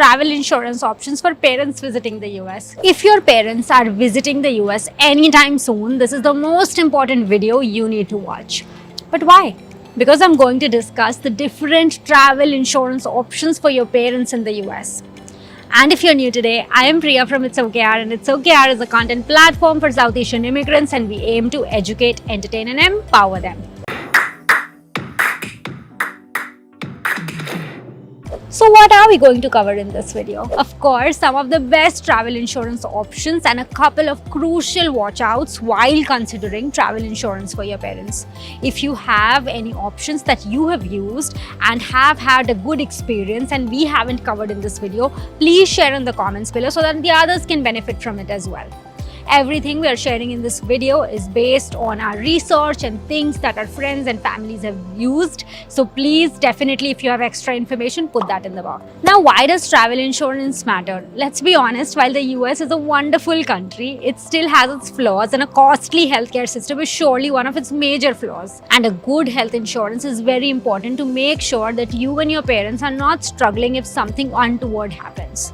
travel insurance options for parents visiting the US. If your parents are visiting the US anytime soon, this is the most important video you need to watch. But why? Because I'm going to discuss the different travel insurance options for your parents in the US. And if you're new today, I am Priya from It's Ok Yaar, and It's Ok Yaar is a content platform for South Asian immigrants, and we aim to educate, entertain and empower them. So what are we going to cover in this video? Of course, some of the best travel insurance options and a couple of crucial watchouts while considering travel insurance for your parents. If you have any options that you have used and have had a good experience and we haven't covered in this video, please share in the comments below so that the others can benefit from it as well. Everything we are sharing in this video is based on our research and things that our friends and families have used. So please, definitely, if you have extra information, put that in the box. Now, why does travel insurance matter? Let's be honest, while the US is a wonderful country, it still has its flaws, and a costly healthcare system is surely one of its major flaws. And a good health insurance is very important to make sure that you and your parents are not struggling if something untoward happens.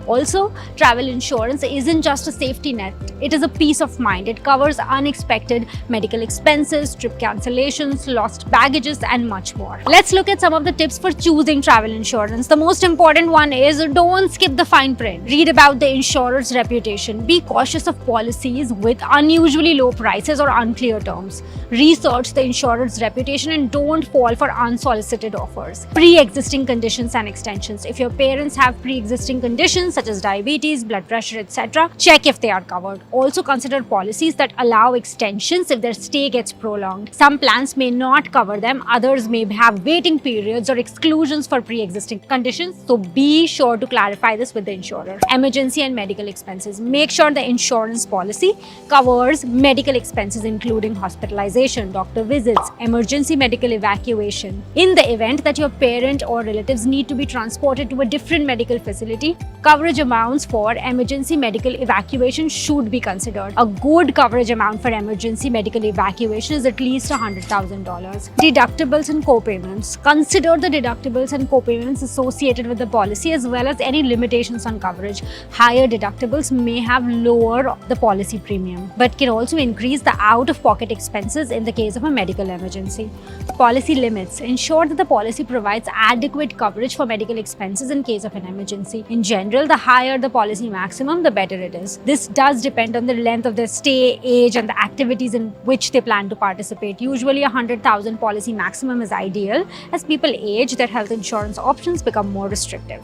Also, travel insurance isn't just a safety net, it is a peace of mind. It covers unexpected medical expenses, trip cancellations, lost baggages and much more. Let's look at some of the tips for choosing travel insurance. The most important one is don't skip the fine print. Read about the insurer's reputation. Be cautious of policies with unusually low prices or unclear terms. Research the insurer's reputation and don't fall for unsolicited offers. Pre-existing conditions and extensions. If your parents have pre-existing conditions such as diabetes, blood pressure, etc., check if they are covered. Also consider policies that allow extensions if their stay gets prolonged. Some plans may not cover them, others may have waiting periods or exclusions for pre-existing conditions, so be sure to clarify this with the insurer. Emergency and medical expenses. Make sure the insurance policy covers medical expenses including hospitalization, doctor visits, emergency medical evacuation. In the event that your parent or relatives need to be transported to a different medical facility, coverage amounts for emergency medical evacuation should be considered. A good coverage amount for emergency medical evacuation is at least $100,000. Deductibles and copayments. Consider the deductibles and copayments associated with the policy as well as any limitations on coverage. Higher deductibles may have lower the policy premium, but can also increase the out-of-pocket expenses in the case of a medical emergency. Policy limits. Ensure that the policy provides adequate coverage for medical expenses in case of an emergency. In general, the higher the policy maximum, the better it is. This does depend on the length of their stay, age, and the activities in which they plan to participate. Usually, $100,000 policy maximum is ideal. As people age, their health insurance options become more restrictive.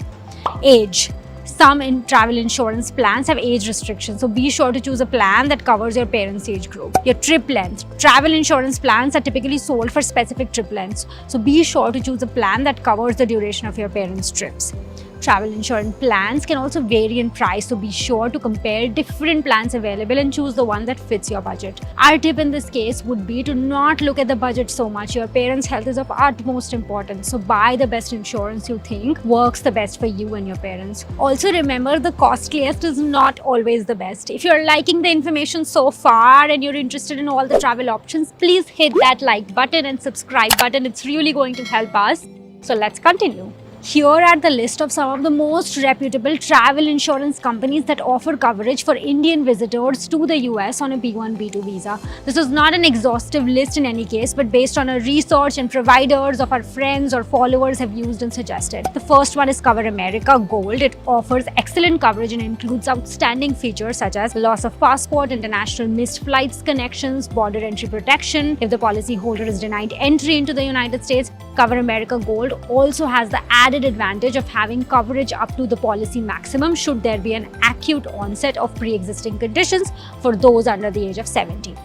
Age. Some travel insurance plans have age restrictions, so be sure to choose a plan that covers your parents' age group. Your trip length. Travel insurance plans are typically sold for specific trip lengths, so be sure to choose a plan that covers the duration of your parents' trips. Travel insurance plans can also vary in price, so be sure to compare different plans available and choose the one that fits your budget. Our tip in this case would be to not look at the budget so much. Your parents' health is of utmost importance, so buy the best insurance you think works the best for you and your parents. Also remember, the costliest is not always the best. If you're liking the information so far and you're interested in all the travel options, please hit that like button and subscribe button. It's really going to help us. So let's continue. Here are the list of some of the most reputable travel insurance companies that offer coverage for Indian visitors to the US on a B1, B2 visa. This is not an exhaustive list in any case, but based on our research and providers of our friends or followers have used and suggested. The first one is Cover America Gold. It offers excellent coverage and includes outstanding features such as loss of passport, international missed flights connections, border entry protection. If the policyholder is denied entry into the United States, Cover America Gold also has the added advantage of having coverage up to the policy maximum should there be an acute onset of pre-existing conditions for those under the age of 70.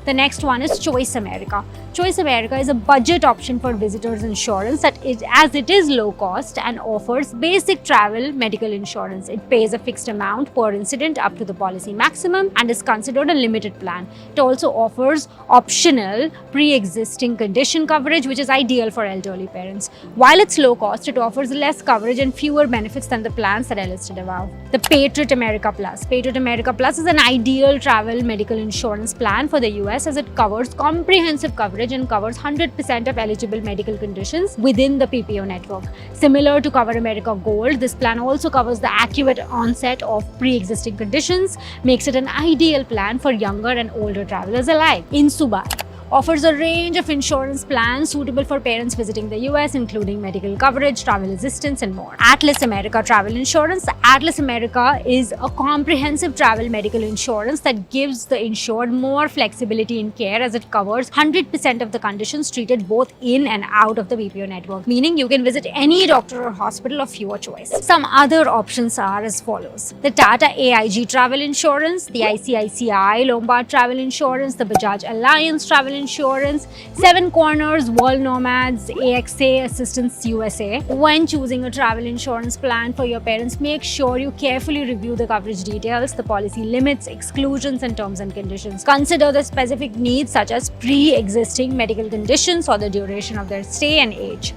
The next one is Choice America. Choice America is a budget option for visitors insurance as it is low cost and offers basic travel medical insurance. It pays a fixed amount per incident up to the policy maximum and is considered a limited plan. It also offers optional pre-existing condition coverage, which is ideal for elderly parents. While it's low cost, it offers less coverage and fewer benefits than the plans that I listed above. The Patriot America Plus. Patriot America Plus is an ideal travel medical insurance plan for the US as it covers comprehensive coverage coverage and covers 100% of eligible medical conditions within the PPO network. Similar to Cover America Gold, this plan also covers the accurate onset of pre-existing conditions, makes it an ideal plan for younger and older travelers alike. Insubai offers a range of insurance plans suitable for parents visiting the US, including medical coverage, travel assistance, and more. Atlas America Travel Insurance. Atlas America is a comprehensive travel medical insurance that gives the insured more flexibility in care, as it covers 100% of the conditions treated both in and out of the BPO network, meaning you can visit any doctor or hospital of your choice. Some other options are as follows: the Tata AIG Travel Insurance, the ICICI Lombard Travel Insurance, the Bajaj Alliance Travel Insurance, Seven Corners, World Nomads, AXA Assistance USA. When choosing a travel insurance plan for your parents, make sure you carefully review the coverage details, the policy limits, exclusions, and terms and conditions. Consider the specific needs such as pre-existing medical conditions or the duration of their stay and age.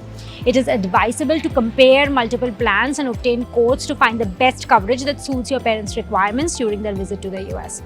It is advisable to compare multiple plans and obtain quotes to find the best coverage that suits your parents' requirements during their visit to the US.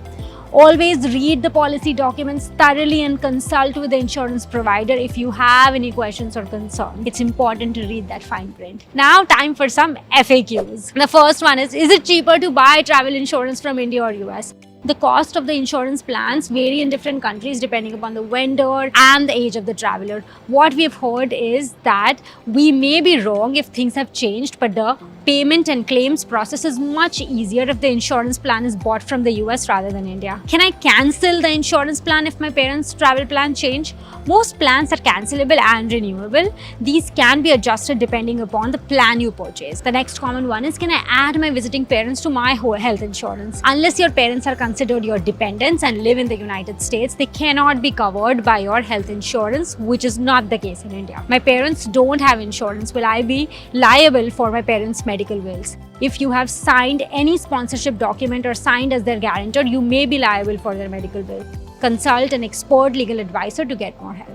Always read the policy documents thoroughly and consult with the insurance provider if you have any questions or concerns. It's important to read that fine print. Now, time for some FAQs. The first one is it cheaper to buy travel insurance from India or US? The cost of the insurance plans vary in different countries depending upon the vendor and the age of the traveler. What we have heard is that we may be wrong if things have changed, but the payment and claims process is much easier if the insurance plan is bought from the US rather than India. Can I cancel the insurance plan if my parents' travel plan change? Most plans are cancelable and renewable. These can be adjusted depending upon the plan you purchase. The next common one is, can I add my visiting parents to my whole health insurance? Unless your parents are considered your dependents and live in the United States, they cannot be covered by your health insurance, which is not the case in India. My parents don't have insurance. Will I be liable for my parents' medical bills? If you have signed any sponsorship document or signed as their guarantor, you may be liable for their medical bill. Consult an expert legal advisor to get more help.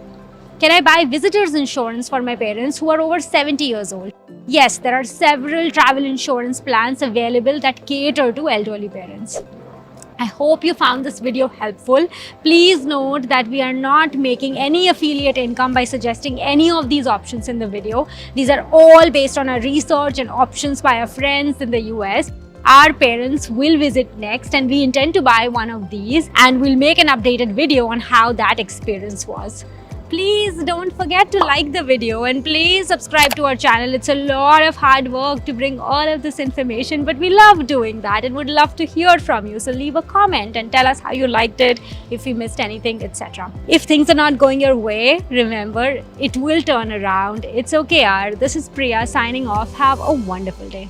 Can I buy visitors insurance for my parents who are over 70 years old? Yes, there are several travel insurance plans available that cater to elderly parents. I hope you found this video helpful. Please note that we are not making any affiliate income by suggesting any of these options in the video. These are all based on our research and options by our friends in the US. Our parents will visit next and we intend to buy one of these, and we'll make an updated video on how that experience was. Please don't forget to like the video and please subscribe to our channel. It's a lot of hard work to bring all of this information, but we love doing that and would love to hear from you. So leave a comment and tell us how you liked it, if you missed anything, etc. If things are not going your way, remember, it will turn around. It's okay, yaar. This is Priya signing off. Have a wonderful day.